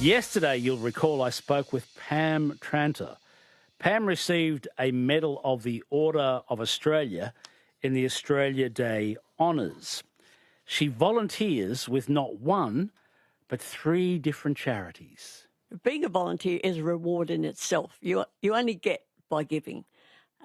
Yesterday, you'll recall, I spoke with Pam Tranter. Pam received a Medal of the Order of Australia in the Australia Day Honours. She volunteers with not one, but three different charities. Being a volunteer is a reward in itself. You only get by giving,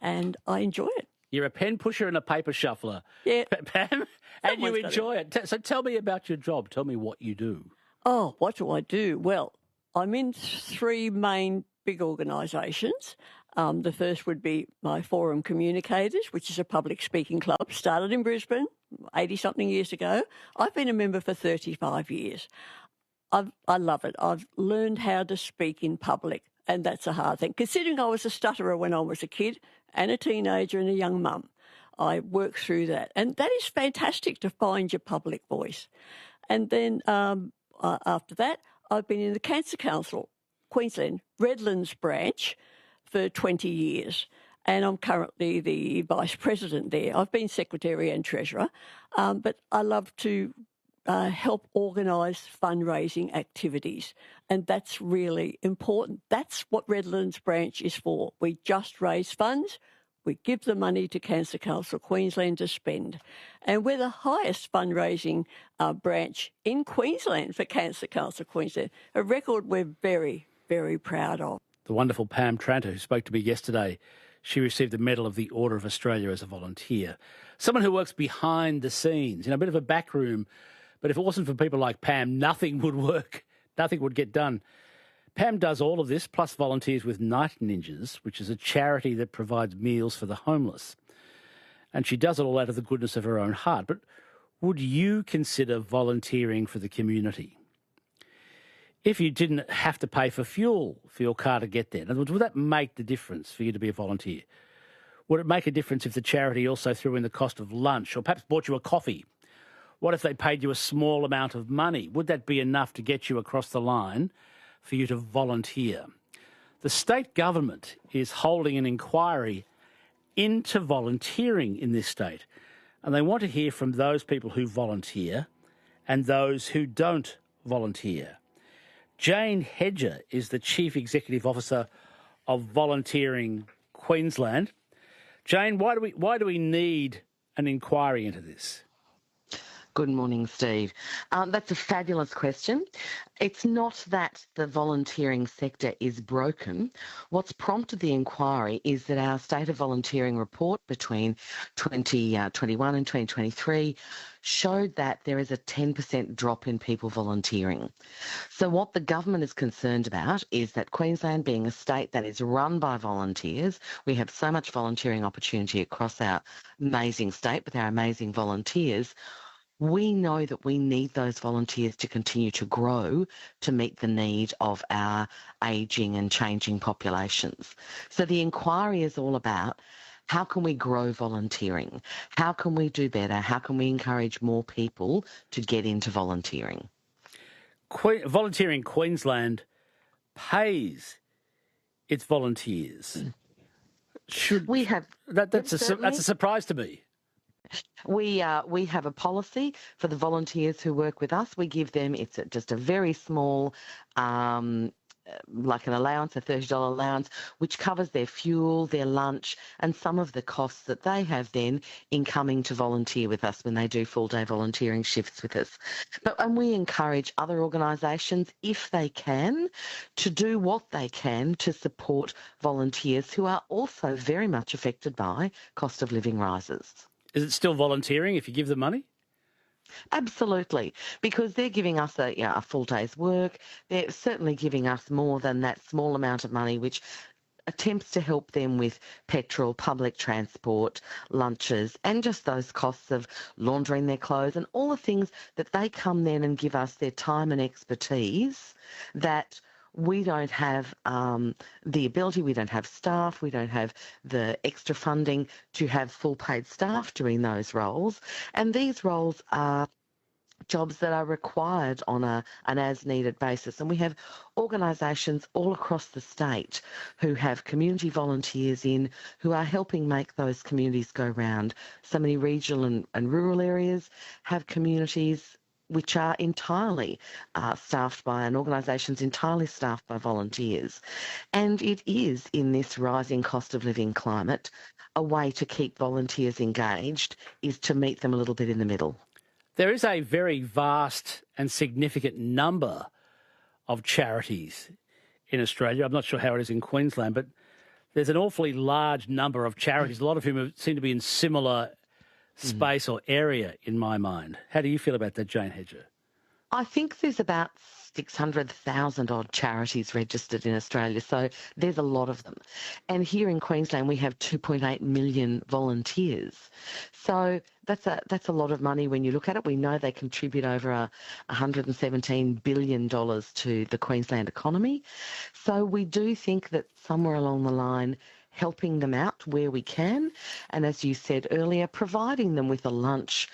and I enjoy it. You're a pen pusher and a paper shuffler, Yeah. Pam, and you enjoy it. So tell me about your job. Tell me what you do. Oh, what do I do? Well, I'm in three main big organisations. The first would be my Forum Communicators, which is a public speaking club, started in Brisbane 80-something years ago. I've been a member for 35 years. I love it. I've learned how to speak in public, and that's a hard thing. Considering I was a stutterer when I was a kid and a teenager and a young mum, I worked through that. And that is fantastic to find your public voice. And then after that, I've been in the Cancer Council, Queensland, Redlands branch, for 20 years. And I'm currently the Vice President there. I've been Secretary and Treasurer, but I love to help organise fundraising activities, and that's really important. That's what Redlands branch is for. We just raise funds, we give the money to Cancer Council Queensland to spend, and we're the highest fundraising branch in Queensland for Cancer Council Queensland, a record we're very, very proud of. The wonderful Pam Tranter, who spoke to me yesterday, she received the Medal of the Order of Australia as a volunteer. Someone who works behind the scenes, a bit of a backroom. But if it wasn't for people like Pam, nothing would work. Nothing would get done. Pam does all of this, plus volunteers with Night Ninjas, which is a charity that provides meals for the homeless. And she does it all out of the goodness of her own heart. But would you consider volunteering for the community? If you didn't have to pay for fuel for your car to get there, in other words, would that make the difference for you to be a volunteer? Would it make a difference if the charity also threw in the cost of lunch or perhaps bought you a coffee? What if they paid you a small amount of money? Would that be enough to get you across the line for you to volunteer? The state government is holding an inquiry into volunteering in this state, and they want to hear from those people who volunteer and those who don't volunteer. Jane Hedger is the Chief Executive Officer of Volunteering Queensland. Jane, why do we need an inquiry into this? Good morning, Steve. That's a fabulous question. It's not that the volunteering sector is broken. What's prompted the inquiry is that our State of Volunteering report between 2021 and 2023 showed that there is a 10% drop in people volunteering. So what the government is concerned about is that Queensland, being a state that is run by volunteers, we have so much volunteering opportunity across our amazing state with our amazing volunteers. We know that we need those volunteers to continue to grow to meet the need of our ageing and changing populations. So the inquiry is all about how can we grow volunteering? How can we do better? How can we encourage more people to get into volunteering? Volunteering Queensland pays its volunteers. Should we have that's a surprise to me. We have a policy for the volunteers who work with us. We give them, it's just a very small, like an allowance, a $30 allowance, which covers their fuel, their lunch, and some of the costs that they have then in coming to volunteer with us when they do full-day volunteering shifts with us. And we encourage other organisations, if they can, to do what they can to support volunteers who are also very much affected by cost of living rises. Is it still volunteering if you give them money? Absolutely, because they're giving us a full day's work. They're certainly giving us more than that small amount of money, which attempts to help them with petrol, public transport, lunches, and just those costs of laundering their clothes and all the things that they come then and give us their time and expertise that we don't have the ability, we don't have staff, we don't have the extra funding to have full paid staff doing those roles. And these roles are jobs that are required on an as-needed basis. And we have organisations all across the state who have community volunteers in who are helping make those communities go round. So many regional and rural areas have communities which are entirely staffed by, and organisations entirely staffed by volunteers. And it is, in this rising cost of living climate, a way to keep volunteers engaged is to meet them a little bit in the middle. There is a very vast and significant number of charities in Australia. I'm not sure how it is in Queensland, but there's an awfully large number of charities, a lot of whom seem to be in similar space or area in my mind. How do you feel about that, Jane Hedger? I think there's about 600,000 odd charities registered in Australia, so there's a lot of them. And here in Queensland, we have 2.8 million volunteers. So that's a lot of money when you look at it. We know they contribute over $117 billion to the Queensland economy. So we do think that somewhere along the line, helping them out where we can, and as you said earlier, providing them with a lunch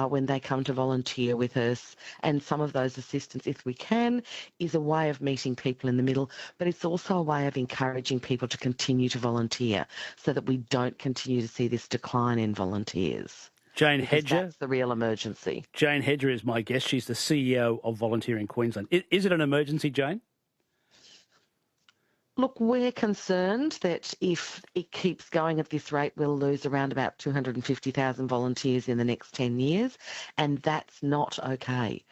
when they come to volunteer with us, and some of those assistance, if we can, is a way of meeting people in the middle, but it's also a way of encouraging people to continue to volunteer so that we don't continue to see this decline in volunteers. Jane Hedger. That's the real emergency. Jane Hedger is my guest. She's the CEO of Volunteering Queensland. Is it an emergency, Jane? Look, we're concerned that if it keeps going at this rate, we'll lose around about 250,000 volunteers in the next 10 years, and that's not okay.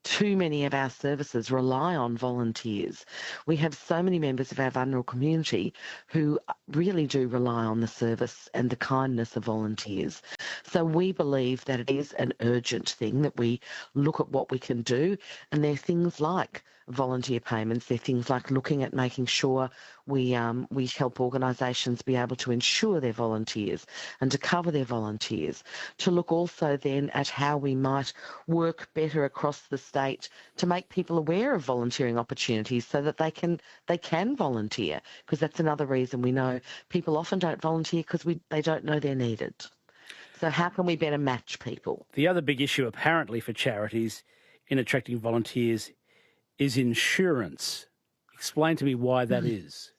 Too many of our services rely on volunteers. We have so many members of our vulnerable community who really do rely on the service and the kindness of volunteers. So we believe that it is an urgent thing that we look at what we can do, and there are things like volunteer payments. There are things like looking at making sure we help organisations be able to insure their volunteers and to cover their volunteers. To look also then at how we might work better across the state to make people aware of volunteering opportunities so that they can volunteer, because that's another reason we know people often don't volunteer because they don't know they're needed. So how can we better match people? The other big issue apparently for charities in attracting volunteers is insurance. Explain to me why that is.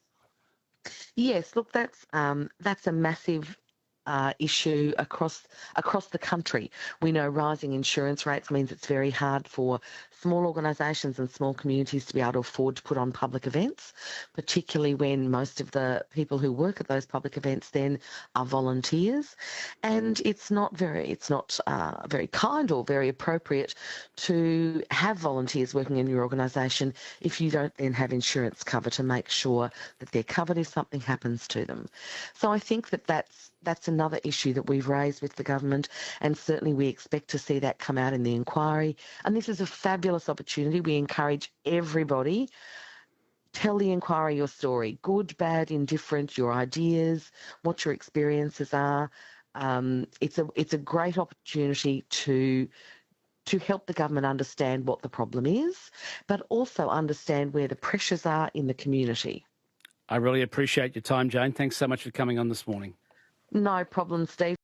Yes, look, that's a massive issue across the country. We know rising insurance rates means it's very hard for small organisations and small communities to be able to afford to put on public events, particularly when most of the people who work at those public events then are volunteers. And it's not very kind or very appropriate to have volunteers working in your organisation if you don't then have insurance cover to make sure that they're covered if something happens to them. So I think that's another issue that we've raised with the government, and certainly we expect to see that come out in the inquiry. And this is a fabulous opportunity. We encourage everybody, tell the inquiry your story, good, bad, indifferent, your ideas, what your experiences are. It's a great opportunity to help the government understand what the problem is, but also understand where the pressures are in the community. I really appreciate your time, Jane. Thanks so much for coming on this morning. No problem, Steve.